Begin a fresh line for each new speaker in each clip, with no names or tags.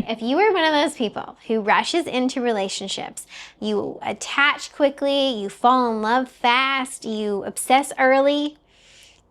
If you are one of those people who rushes into relationships, you attach quickly, you fall in love fast, you obsess early,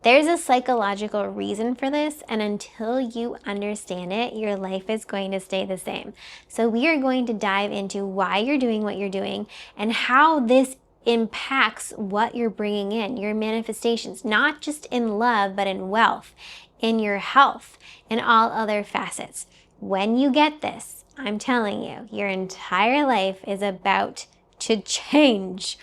there's a psychological reason for this, and until you understand it, your life is going to stay the same. So we are going to dive into why you're doing what you're doing and how this impacts what you're bringing in, your manifestations, not just in love, but in wealth, in your health, and all other facets. When you get this, I'm telling you, your entire life is about to change.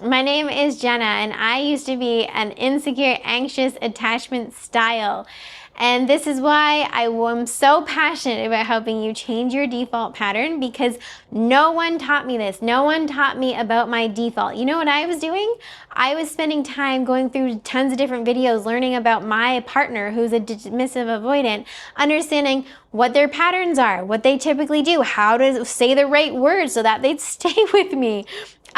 My name is Jenna, and I used to be an insecure, anxious attachment style. And this is why I am so passionate about helping you change your default pattern, because no one taught me this. No one taught me about my default. You know what I was doing? I was spending time going through tons of different videos, learning about my partner who's a dismissive avoidant, understanding what their patterns are, what they typically do, how to say the right words so that they'd stay with me.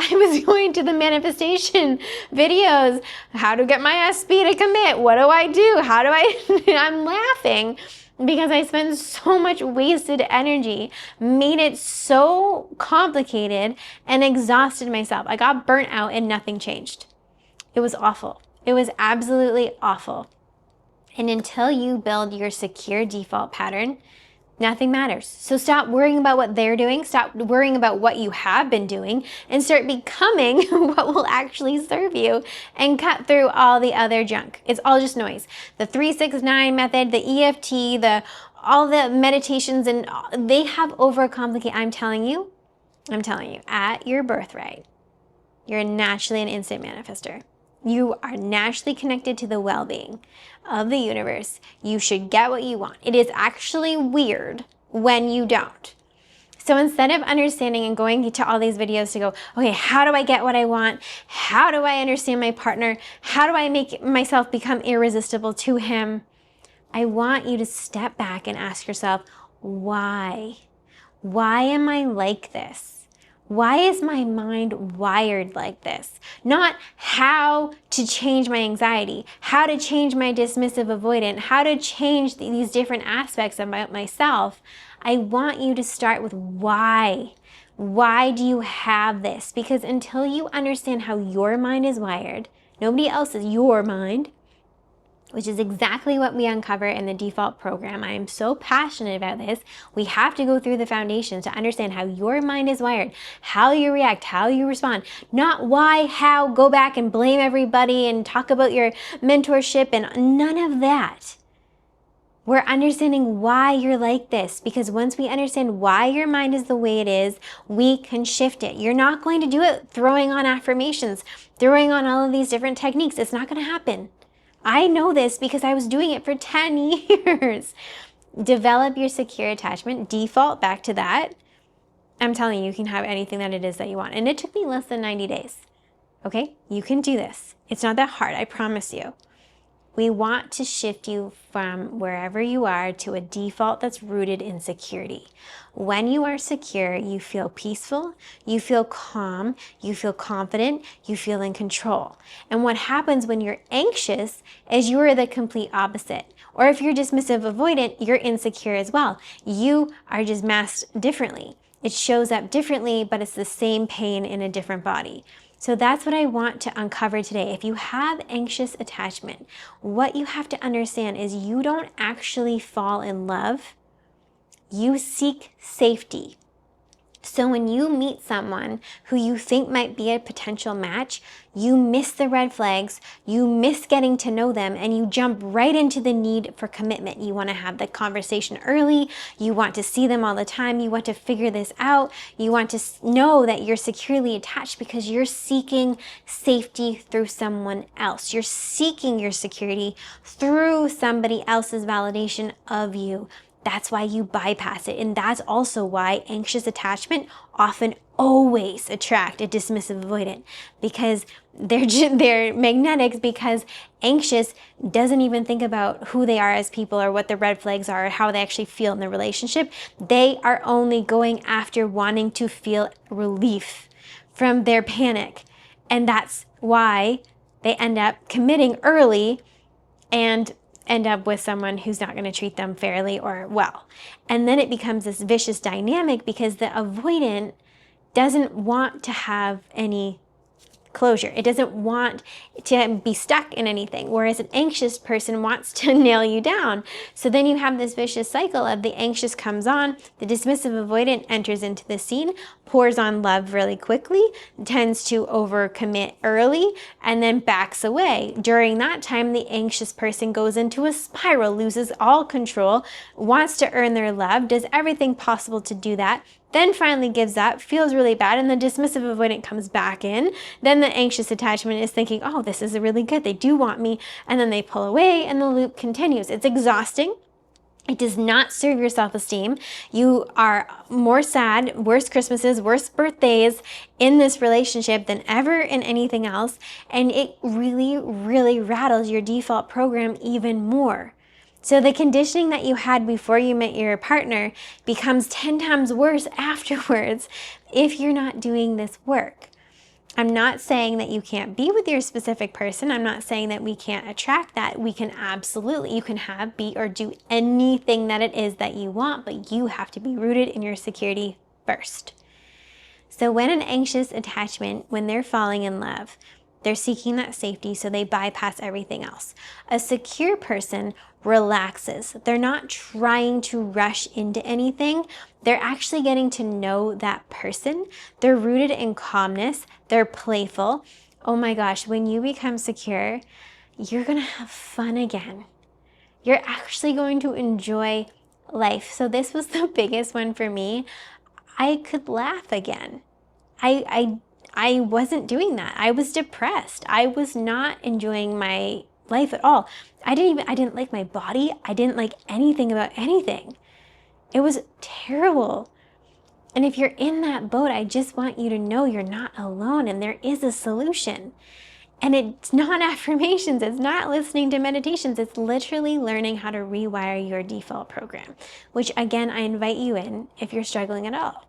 I was going to the manifestation videos, how to get my SP to commit, what do I do, how do I, I'm laughing because I spent so much wasted energy, made it so complicated, and exhausted myself. I got burnt out and nothing changed. It was awful. It was absolutely awful. And until you build your secure default pattern, nothing matters. So stop worrying about what they're doing, stop worrying about what you have been doing, and start becoming what will actually serve you and cut through all the other junk. It's all just noise. The 3-6-9 method, the EFT, all the meditations, and they have overcomplicated. I'm telling you, at your birthright, you're naturally an instant manifester. You are naturally connected to the well-being of the universe. You should get what you want. It is actually weird when you don't. So instead of understanding and going to all these videos to go, okay, how do I get what I want? How do I understand my partner? How do I make myself become irresistible to him? I want you to step back and ask yourself, why? Why am I like this? Why is my mind wired like this? Not how to change my anxiety, how to change my dismissive avoidant, how to change these different aspects about myself. I want you to start with why. Why do you have this? Because until you understand how your mind is wired, nobody else's, your mind, which is exactly what we uncover in the default program. I am so passionate about this. We have to go through the foundations to understand how your mind is wired, how you react, how you respond, not why, how, go back and blame everybody and talk about your mentorship and none of that. We're understanding why you're like this, because once we understand why your mind is the way it is, we can shift it. You're not going to do it throwing on affirmations, throwing on all of these different techniques. It's not going to happen. I know this because I was doing it for 10 years. Develop your secure attachment, default back to that. I'm telling you, you can have anything that it is that you want. And it took me less than 90 days. Okay, you can do this. It's not that hard, I promise you. We want to shift you from wherever you are to a default that's rooted in security. When you are secure, you feel peaceful, you feel calm, you feel confident, you feel in control. And what happens when you're anxious is you are the complete opposite. Or if you're dismissive avoidant, you're insecure as well. You are just masked differently. It shows up differently, but it's the same pain in a different body. So that's what I want to uncover today. If you have anxious attachment, what you have to understand is you don't actually fall in love. You seek safety. So when you meet someone who you think might be a potential match, you miss the red flags, you miss getting to know them, and you jump right into the need for commitment. You want to have the conversation early, you want to see them all the time, you want to figure this out, you want to know that you're securely attached because you're seeking safety through someone else. You're seeking your security through somebody else's validation of you. That's why you bypass it. And that's also why anxious attachment often always attract a dismissive avoidant, because they're magnetics, because anxious doesn't even think about who they are as people or what the red flags are or how they actually feel in the relationship. They are only going after wanting to feel relief from their panic. And that's why they end up committing early and end up with someone who's not going to treat them fairly or well. And then it becomes this vicious dynamic because the avoidant doesn't want to have any closure. It doesn't want to be stuck in anything, whereas an anxious person wants to nail you down. So then you have this vicious cycle of the anxious comes on, the dismissive avoidant enters into the scene, pours on love really quickly, tends to overcommit early, and then backs away. During that time, the anxious person goes into a spiral, loses all control, wants to earn their love, does everything possible to do that, then finally gives up, feels really bad, and the dismissive avoidant comes back in. Then the anxious attachment is thinking, oh, this is really good, they do want me, and then they pull away and the loop continues. It's exhausting. It does not serve your self-esteem. You are more sad, worse Christmases, worse birthdays in this relationship than ever in anything else, and it really, really rattles your default program even more. So the conditioning that you had before you met your partner becomes 10 times worse afterwards if you're not doing this work. I'm not saying that you can't be with your specific person. I'm not saying that we can't attract that. We can absolutely, you can have, be, or do anything that it is that you want, but you have to be rooted in your security first. So when an anxious attachment, when they're falling in love, they're seeking that safety, so they bypass everything else. A secure person relaxes. They're not trying to rush into anything. They're actually getting to know that person. They're rooted in calmness. They're playful. Oh my gosh, when you become secure, you're going to have fun again. You're actually going to enjoy life. So this was the biggest one for me. I could laugh again. I wasn't doing that. I was depressed. I was not enjoying my life at all. I didn't like my body. I didn't like anything about anything. It was terrible. And if you're in that boat, I just want you to know you're not alone and there is a solution. And it's not affirmations. It's not listening to meditations. It's literally learning how to rewire your default program, which again, I invite you in if you're struggling at all.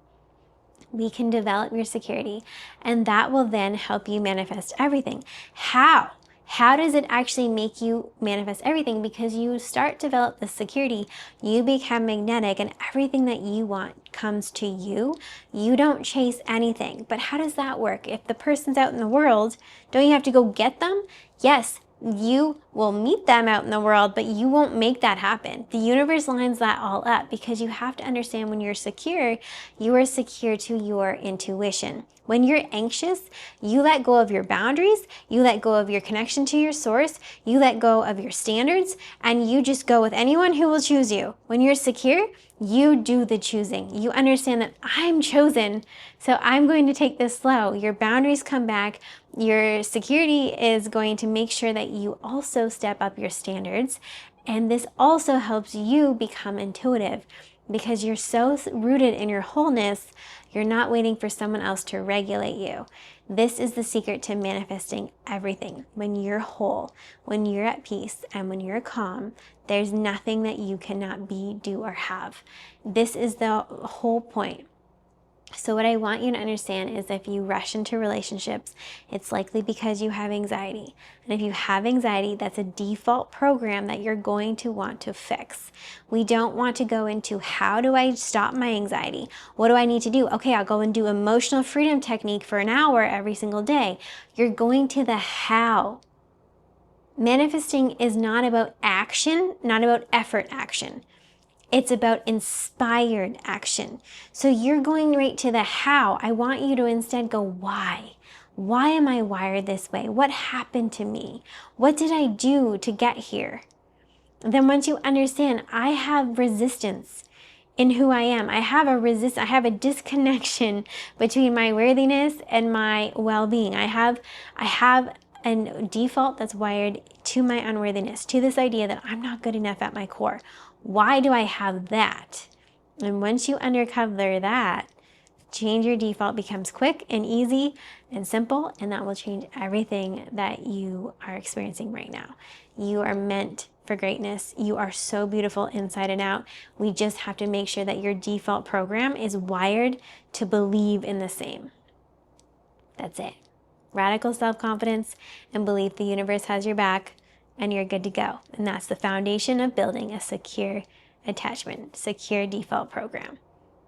We can develop your security, and that will then help you manifest everything. How? How does it actually make you manifest everything? Because you start to develop the security, you become magnetic, and everything that you want comes to you. You don't chase anything. But how does that work? If the person's out in the world, don't you have to go get them? Yes, you will meet them out in the world, but you won't make that happen. The universe lines that all up because you have to understand when you're secure, you are secure to your intuition. When you're anxious, you let go of your boundaries, you let go of your connection to your source, you let go of your standards, and you just go with anyone who will choose you. When you're secure, you do the choosing. You understand that I'm chosen, so I'm going to take this slow. Your boundaries come back. Your security is going to make sure that you also step up your standards. And this also helps you become intuitive because you're so rooted in your wholeness, you're not waiting for someone else to regulate you. This is the secret to manifesting everything. When you're whole, when you're at peace, and when you're calm, there's nothing that you cannot be, do, or have. This is the whole point. So what I want you to understand is if you rush into relationships, it's likely because you have anxiety. And if you have anxiety, that's a default program that you're going to want to fix. We don't want to go into how do I stop my anxiety? What do I need to do? Okay, I'll go and do emotional freedom technique for an hour every single day. You're going to the how. Manifesting is not about action, not about effort action. It's about inspired action. So you're going right to the how. I want you to instead go, why? Why am I wired this way? What happened to me? What did I do to get here? Then once you understand, I have resistance in who I am. I have a disconnection between my worthiness and my well-being. I have a default that's wired to my unworthiness, to this idea that I'm not good enough at my core. Why do I have that? And once you uncover that, change your default becomes quick and easy and simple, and that will change everything that you are experiencing right now. You are meant for greatness. You are so beautiful inside and out. We just have to make sure that your default program is wired to believe in the same. That's it. Radical self-confidence and belief the universe has your back, and you're good to go. And that's the foundation of building a secure attachment, secure default program.